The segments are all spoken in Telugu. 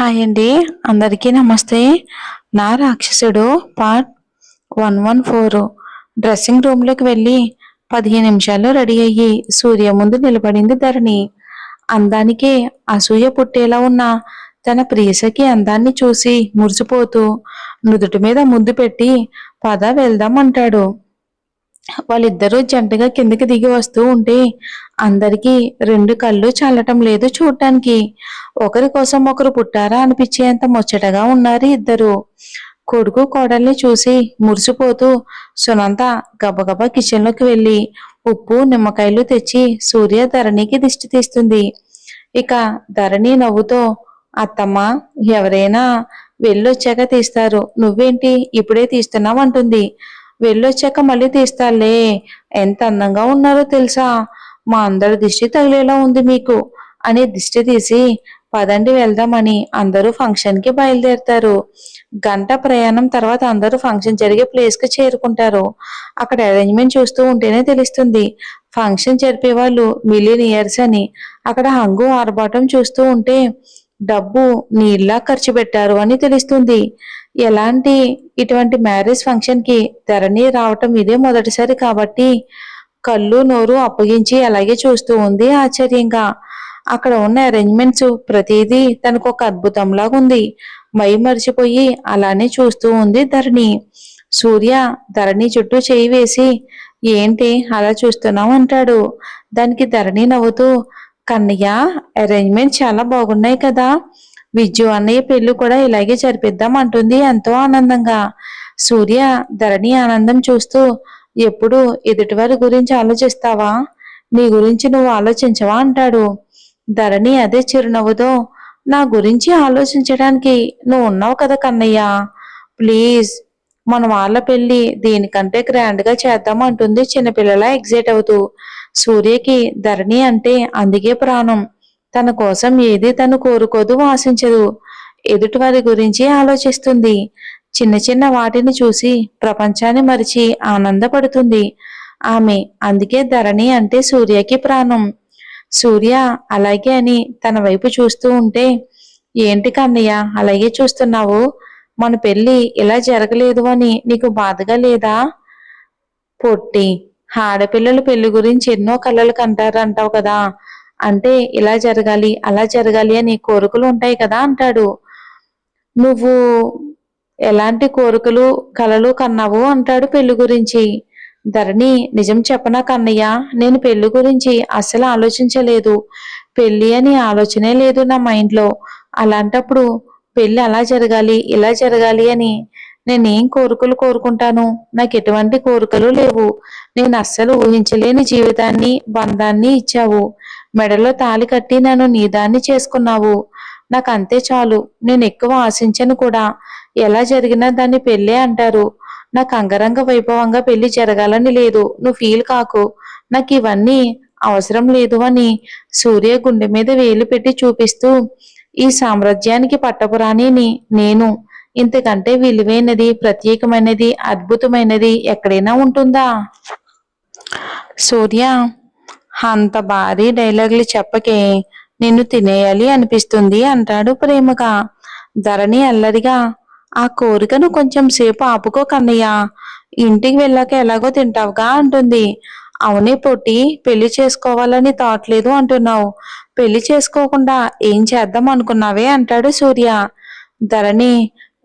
హాయ్ అండి. అందరికీ నమస్తే. నా రాక్షసుడు పార్ట్ 114. డ్రెస్సింగ్ రూమ్లోకి వెళ్ళి 15 నిమిషాల్లో రెడీ అయ్యి సూర్య ముందు నిలబడింది ధరణి. అందానికి అసూయ పుట్టేలా ఉన్న తన ప్రియసకి అందాన్ని చూసి మురిసిపోతూ నుదుటి మీద ముద్దు పెట్టి పద వెళ్దాం అంటాడు. వాళ్ళిద్దరూ జంటగా కిందకి దిగి వస్తూ ఉంటే అందరికీ రెండు కళ్ళు చాలటం లేదు చూడటానికి. ఒకరి కోసం ఒకరు పుట్టారా అనిపించేంత ముచ్చటగా ఉన్నారు ఇద్దరు. కొడుకు కోడల్ని చూసి మురిసిపోతూ సునంద గబగబా కిచెన్లోకి వెళ్ళి ఉప్పు నిమ్మకాయలు తెచ్చి సూర్య ధరణికి దిష్టి తీస్తుంది. ఇక ధరణి నవ్వుతో, అత్తమ్మ, ఎవరైనా వెళ్ళొచ్చాక తీస్తారు, నువ్వేంటి ఇప్పుడే తీస్తున్నావు అంటుంది. వెళ్ళొచ్చాక మళ్ళీ తీస్తాలే, ఎంత అందంగా ఉన్నారో తెలుసా, మా అందరి దిష్టి తగిలేలా ఉంది మీకు అని దిష్టి తీసి పదండి వెళ్దామని అందరూ ఫంక్షన్ కి బయలుదేరుతారు. గంట ప్రయాణం తర్వాత అందరూ ఫంక్షన్ జరిగే ప్లేస్ కి చేరుకుంటారు. అక్కడ అరేంజ్మెంట్ చూస్తూ ఉంటేనే తెలుస్తుంది ఫంక్షన్ జరిపే వాళ్ళు మిలియనియర్స్ అని. అక్కడ హంగు ఆర్భాటం చూస్తూ ఉంటే డబ్బు నీళ్ళ ఖర్చు పెట్టారు అని తెలుస్తుంది. ఇటువంటి మ్యారేజ్ ఫంక్షన్ కి ధరణి రావటం ఇదే మొదటిసారి కాబట్టి కళ్ళు నోరు అప్పగించి అలాగే చూస్తూ ఉంది ఆశ్చర్యంగా. అక్కడ ఉన్న అరేంజ్మెంట్స్ ప్రతిదీ తనకు ఒక అద్భుతంలాగా ఉంది. మై మర్చిపోయి అలానే చూస్తూ ఉంది ధరణి. సూర్య ధరణి చుట్టూ చేయి వేసి, ఏంటి అలా చూస్తున్నావు అంటాడు. దానికి ధరణి నవ్వుతూ, కన్నయ్య, అరేంజ్మెంట్ చాలా బాగున్నాయి కదా, విజ్జు అన్నయ్య పెళ్లి కూడా ఇలాగే జరిపిద్దాం అంటుంది ఎంతో ఆనందంగా. సూర్య ధరణి ఆనందం చూస్తూ, ఎప్పుడు ఎదుటివారి గురించి ఆలోచిస్తావా, నీ గురించి నువ్వు ఆలోచించవా అంటాడు. ధరణి అదే చిరునవ్వుతో, నా గురించి ఆలోచించడానికి నువ్వు ఉన్నావు కదా కన్నయ్య, ప్లీజ్ మన వాళ్ళ పెళ్లి దీనికంటే గ్రాండ్ గా చేద్దాం అంటుంది చిన్నపిల్లలా ఎగ్జైట్ అవుతూ. సూర్యకి ధరణి అంటే అందుకే ప్రాణం. తన కోసం ఏది తను కోరుకోదు, ఆశించదు, ఎదుటివారి గురించి ఆలోచిస్తుంది. చిన్న చిన్న వాటిని చూసి ప్రపంచాన్ని మరిచి ఆనందపడుతుంది ఆమె. అందుకే ధరణి అంటే సూర్యకి ప్రాణం. సూర్య అలాగే అని తన వైపు చూస్తూ ఉంటే, ఏంటి కన్నయ్య అలాగే చూస్తున్నావు, మన పెళ్లి ఇలా జరగలేదు అని నీకు బాధగా లేదా, పొట్టి ఆడపిల్లల పెళ్లి గురించి ఎన్నో కలలు కంటారు అంటావు కదా, అంటే ఇలా జరగాలి అలా జరగాలి అని కోరికలు ఉంటాయి కదా అంటాడు. నువ్వు ఎలాంటి కోరికలు కలలు కన్నావు అంటాడు పెళ్లి గురించి. ధరణి, నిజం చెప్పనా కన్నయ్య, నేను పెళ్లి గురించి అస్సలు ఆలోచించలేదు. పెళ్లి అని ఆలోచనే లేదు నా మైండ్లో. అలాంటప్పుడు పెళ్లి అలా జరగాలి ఇలా జరగాలి అని నేనేం కోరికలు కోరుకుంటాను, నాకు ఎటువంటి కోరికలు లేవు. నేను అస్సలు ఊహించలేని జీవితాన్ని బంధాన్ని ఇచ్చావు, మెడలో తాళి కట్టి నన్ను నీదాన్ని చేసుకున్నావు, నాకు అంతే చాలు. నేను ఎక్కువ ఆశించను కూడా. ఎలా జరిగినా దాన్ని పెళ్ళే అంటారు. నాకు అంగరంగ వైభవంగా పెళ్లి జరగాలని లేదు, నువ్వు ఫీల్ కాకు, నాకు ఇవన్నీ అవసరం లేదు అని సూర్య గుండె మీద వేలు పెట్టి చూపిస్తూ, ఈ సామ్రాజ్యానికి పట్టపురాణిని నేను. ఇంతకంటే విలువైనది, ప్రత్యేకమైనది, అద్భుతమైనది ఎక్కడైనా ఉంటుందా. సూర్య, అంత భారీ డైలాగులు చెప్పకే, నిన్ను తినేయాలి అనిపిస్తుంది అంటాడు ప్రేమగా. ధరణి అల్లరిగా, ఆ కోరికను కొంచెం సేపు ఆపుకో కన్నయ్య, ఇంటికి వెళ్ళాక ఎలాగో తింటావుగా అంటుంది. అవునే పొట్టి, పెళ్లి చేసుకోవాలని థాట్ లేదు అంటున్నావు, పెళ్లి చేసుకోకుండా ఏం చేద్దాం అనుకున్నావే అంటాడు సూర్య. ధరణి,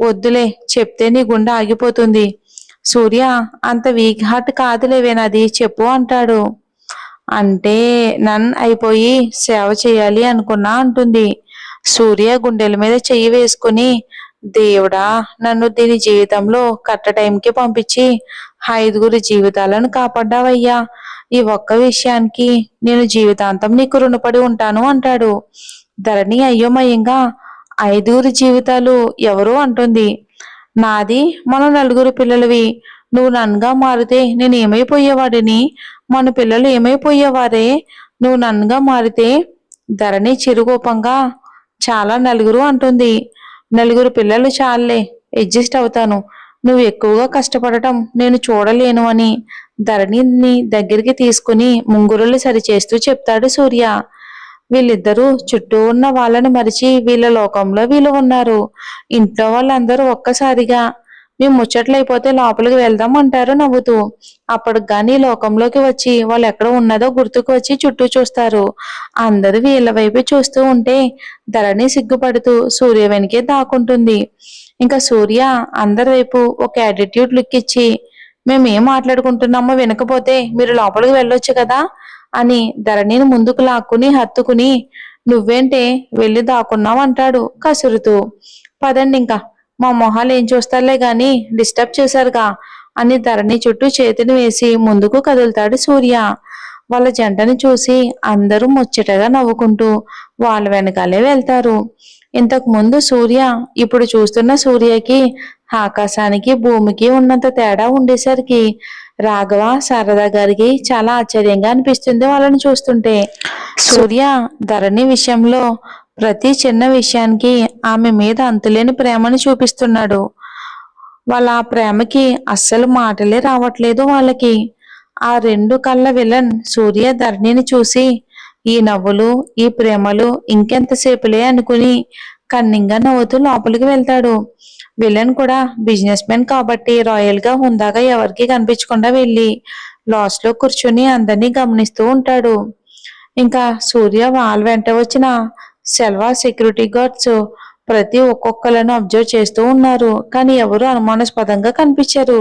వద్దులే, చెప్తే నీ గుండె ఆగిపోతుంది. సూర్య, అంత వీక్ హార్ట్ కాదులేవేనాది, చెప్పు అంటాడు. అంటే నన్ అయిపోయి సేవ చేయాలి అనుకున్నా అంటుంది. సూర్య గుండెల మీద చెయ్యి వేసుకుని, దేవుడా, నన్ను దీని జీవితంలో కట్ట టైంకి పంపించి 5గురి జీవితాలను కాపాడ్డావయ్యా, ఈ ఒక్క విషయానికి నేను జీవితాంతం నీకు రుణపడి ఉంటాను అంటాడు. ధరణి అయోమయంగా, 5గురి జీవితాలు ఎవరు అంటుంది. నాది మన 4గురి పిల్లలవి, నువ్వు నన్నుగా మారితే నేను ఏమైపోయేవాడిని, మన పిల్లలు ఏమైపోయేవారే నువ్వు నన్నుగా మారితే. ధరణి చిరుకోపంగా, చాలా 4గురు అంటుంది. 4గురు పిల్లలు చాలే, అడ్జస్ట్ అవుతాను, నువ్వు ఎక్కువగా కష్టపడటం నేను చూడలేను అని ధరణిని దగ్గరికి తీసుకుని ముంగురులు సరిచేస్తూ చెప్తాడు సూర్య. వీళ్ళిద్దరూ చుట్టూ ఉన్న వాళ్ళని మరిచి వీళ్ళ లోకంలో వీళ్ళు ఉన్నారు. ఇంట్లో వాళ్ళందరూ ఒక్కసారిగా మేము ముచ్చట్లయిపోతే లోపలికి వెళ్దాం అంటారు నవ్వుతూ. అప్పటికి గాని లోకంలోకి వచ్చి వాళ్ళు ఎక్కడ ఉన్నదో గుర్తుకు వచ్చి చుట్టూ చూస్తారు. అందరూ వీళ్ళ వైపు చూస్తూ ఉంటే ధరణి సిగ్గుపడుతూ సూర్య వెనకే దాక్కుంటుంది. ఇంకా సూర్య అందరి వైపు ఒక యాటిట్యూడ్ లుక్ ఇచ్చి మేమేం మాట్లాడుకుంటున్నామో వినకపోతే మీరు లోపలికి వెళ్ళొచ్చు కదా అని ధరణిని ముందుకు లాక్కుని హత్తుకుని నువ్వేంటే వెళ్ళి దాక్కున్నావు అంటాడు కసురుతూ. పదండి ఇంకా మా మొహాలు ఏం చూస్తారులే గాని డిస్టర్బ్ చేశారుగా అని ధరణి చుట్టూ చేతిని వేసి ముందుకు కదులుతాడు సూర్య. వాళ్ళ జంటను చూసి అందరూ ముచ్చటగా నవ్వుకుంటూ వాళ్ళ వెనకాలే వెళ్తారు. ఇంతకు ముందు సూర్య ఇప్పుడు చూస్తున్న సూర్యకి ఆకాశానికి భూమికి ఉన్నంత తేడా ఉండేసరికి రాఘవ శారద గారికి చాలా ఆశ్చర్యంగా అనిపిస్తుంది వాళ్ళని చూస్తుంటే. సూర్య ధరణి విషయంలో ప్రతి చిన్న విషయానికి ఆమె మీద అంతులేని ప్రేమను చూపిస్తున్నాడు. వాళ్ళ ఆ ప్రేమకి అస్సలు మాటలే రావట్లేదు వాళ్ళకి. ఆ రెండు కళ్ళ విలన్ సూర్య ధరణిని చూసి ఈ నవ్వులు ఈ ప్రేమలు ఇంకెంతసేపులే అనుకుని కన్నింగా నవ్వుతూ లోపలికి వెళ్తాడు. విలన్ కూడా బిజినెస్ మ్యాన్ కాబట్టి రాయల్ గా హుందాగా ఎవరికి కనిపించకుండా వెళ్ళి లాస్ట్ లో కూర్చుని అందరినీ గమనిస్తూ ఉంటాడు. ఇంకా సూర్య వాళ్ళ వెంట వచ్చిన సెల్వా సెక్యూరిటీ గార్డ్స్ ప్రతి ఒక్కొక్కలను అబ్జర్వ్ చేస్తూ ఉన్నారు. కానీ ఎవరు అనుమానాస్పదంగా కనిపించారు.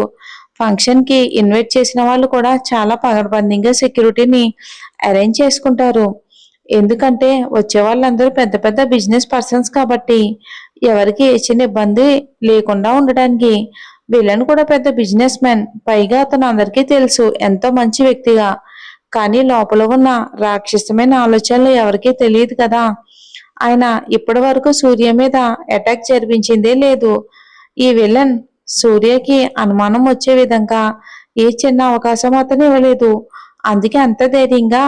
ఫంక్షన్ కి ఇన్వైట్ చేసిన వాళ్ళు కూడా చాలా పగడ్బందీగా సెక్యూరిటీని అరేంజ్ చేసుకుంటారు. ఎందుకంటే వచ్చే వాళ్ళందరూ పెద్ద పెద్ద బిజినెస్ పర్సన్స్ కాబట్టి ఎవరికి ఏ చిన్న ఇబ్బంది లేకుండా ఉండడానికి. విలన్ కూడా పెద్ద బిజినెస్ మ్యాన్, పైగా అతను అందరికీ తెలుసు ఎంతో మంచి వ్యక్తిగా. కానీ లోపల ఉన్న రాక్షసమైన ఆలోచనలు ఎవరికీ తెలియదు కదా. ఆయన ఇప్పటి వరకు సూర్య మీద అటాక్ జరిపించిందే లేదు. ఈ విలన్ సూర్యకి అనుమానం వచ్చే విధంగా ఏ చిన్న అవకాశం అతను ఇవ్వలేదు. అందుకే అంత ధైర్యంగా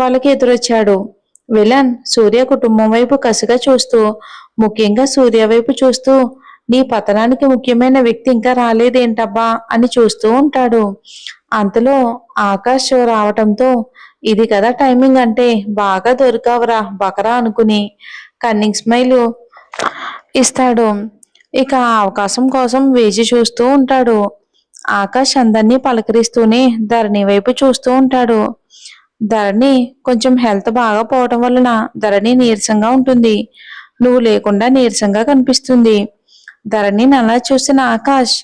వాళ్ళకి ఎదురొచ్చాడు. విలన్ సూర్య కుటుంబం వైపు కసిగా చూస్తూ, ముఖ్యంగా సూర్య వైపు చూస్తూ నీ పతనానికి ముఖ్యమైన వ్యక్తి ఇంకా రాలేదేంటబ్బా అని చూస్తూ ఉంటాడు. అంతలో ఆకాష్ రావటంతో ఇది కదా టైమింగ్ అంటే బాగా దొరికావురా బకరా అనుకుని కన్నింగ్ స్మైల్ ఇస్తాడు. ఇక ఆ అవకాశం కోసం వేచి చూస్తూ ఉంటాడు. ఆకాష్ అందరినీ పలకరిస్తూనే ధరణి వైపు చూస్తూ ఉంటాడు. ధరణి కొంచెం హెల్త్ బాగా పోవటం వలన ధరణి నీరసంగా ఉంటుంది. నువ్వు లేకుండా నీరసంగా కనిపిస్తుంది. ధరణిని అలా చూసిన ఆకాష్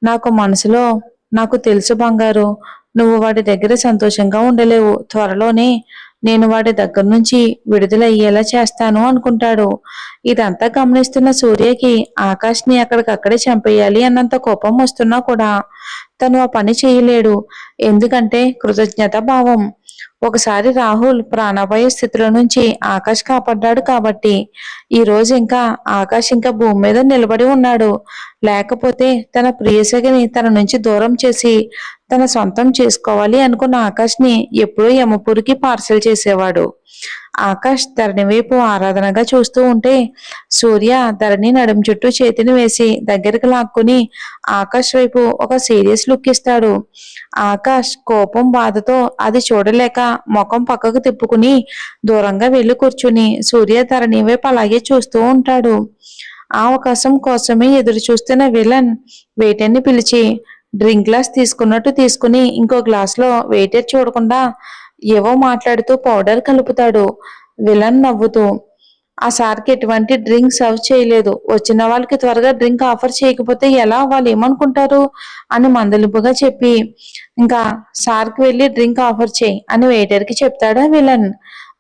నాకు మనసులో నాకు తెలుసు బంగారు, నువ్వు వాడి దగ్గర సంతోషంగా ఉండలేవు. త్వరలోనే నేను వాడి దగ్గర నుంచి విడుదలయ్యేలా చేస్తాను అనుకుంటాడు. ఇదంతా గమనిస్తున్న సూర్యకి ఆకాష్ని అక్కడికక్కడే చంపేయాలి అన్నంత కోపం వస్తున్నా కూడా తను ఆ పని చేయలేడు. ఎందుకంటే కృతజ్ఞత భావం. ఒకసారి రాహుల్ ప్రాణాపాయ స్థితిలో నుంచి ఆకాష్ కాపాడ్డాడు కాబట్టి ఈ రోజు ఇంకా ఆకాష్ ఇంకా భూమి మీద నిలబడి ఉన్నాడు. లేకపోతే తన ప్రియసఖిని తన నుంచి దూరం చేసి తన సొంతం చేసుకోవాలి అనుకున్న ఆకాష్ని ఎప్పుడూ యమపూరికి పార్సల్ చేసేవాడు. ఆకాష్ ధరణి వైపు ఆరాధనగా చూస్తూ ఉంటే సూర్య ధరణి నడుం చుట్టూ చేతిని వేసి దగ్గరికి లాక్కుని ఆకాష్ వైపు ఒక సీరియస్ లుక్ ఇస్తాడు. ఆకాష్ కోపం బాధతో అది చూడలేక ముఖం పక్కకు తిప్పుకుని దూరంగా వెళ్లి కూర్చుని సూర్య ధరణి వైపు అలాగే చూస్తూ ఉంటాడు. ఆ అవకాశం కోసమే ఎదురు చూస్తున్న విలన్ వెయిటర్ని పిలిచి డ్రింక్ గ్లాస్ తీసుకున్నట్టు తీసుకుని ఇంకో గ్లాస్ లో వెయిటర్ చూడకుండా ఏవో మాట్లాడుతూ పౌడర్ కలుపుతాడు. విలన్ నవ్వుతూ ఆ సార్కి ఎటువంటి డ్రింక్ సర్వ్ చేయలేదు, వచ్చిన వాళ్ళకి త్వరగా డ్రింక్ ఆఫర్ చేయకపోతే ఎలా, వాళ్ళు ఏమనుకుంటారు అని మందలింపుగా చెప్పి ఇంకా సార్కి వెళ్ళి డ్రింక్ ఆఫర్ చేయి అని వెయిటర్ కి చెప్తాడా విలన్.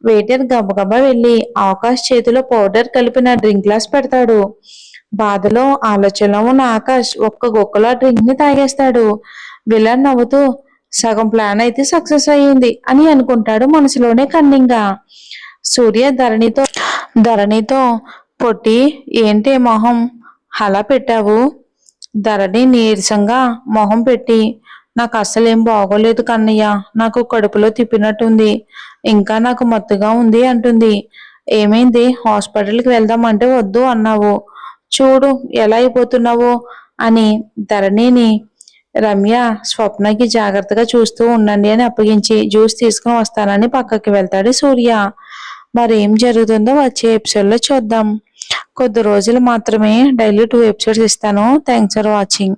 వెయిటర్ గబగబా వెళ్ళి ఆకాష్ చేతిలో పౌడర్ కలిపిన డ్రింక్ గ్లాస్ పెడతాడు. బాధలో ఆలోచనలో ఉన్న ఆకాష్ ఒక్క గొక్కలో డ్రింక్ ని తాగేస్తాడు. విలన్ నవ్వుతూ సగం ప్లాన్ అయితే సక్సెస్ అయ్యింది అని అనుకుంటాడు మనసులోనే కన్నింగా. సూర్య ధరణితో పొట్టి ఏంటే మొహం అలా పెట్టావు? ధరణి నీరసంగా మొహం పెట్టి నాకు అస్సలేం బాగోలేదు కన్నయ్య, నాకు కడుపులో తిప్పినట్టుంది, ఇంకా నాకు మత్తుగా ఉంది అంటుంది. ఏమైంది, హాస్పిటల్కి వెళ్దామంటే వద్దు అన్నావు, చూడు ఎలా అయిపోతున్నావు అని ధరణిని రమ్య స్వప్నకి జాగ్రత్తగా చూస్తూ ఉండండి అని అప్పగించి జ్యూస్ తీసుకుని వస్తానని పక్కకి వెళ్తాడు సూర్య. మరేం జరుగుతుందో వచ్చే ఎపిసోడ్లో చూద్దాం. కొద్ది రోజులు మాత్రమే, డైలీ 2 ఎపిసోడ్స్ ఇస్తాను. Thanks for watching.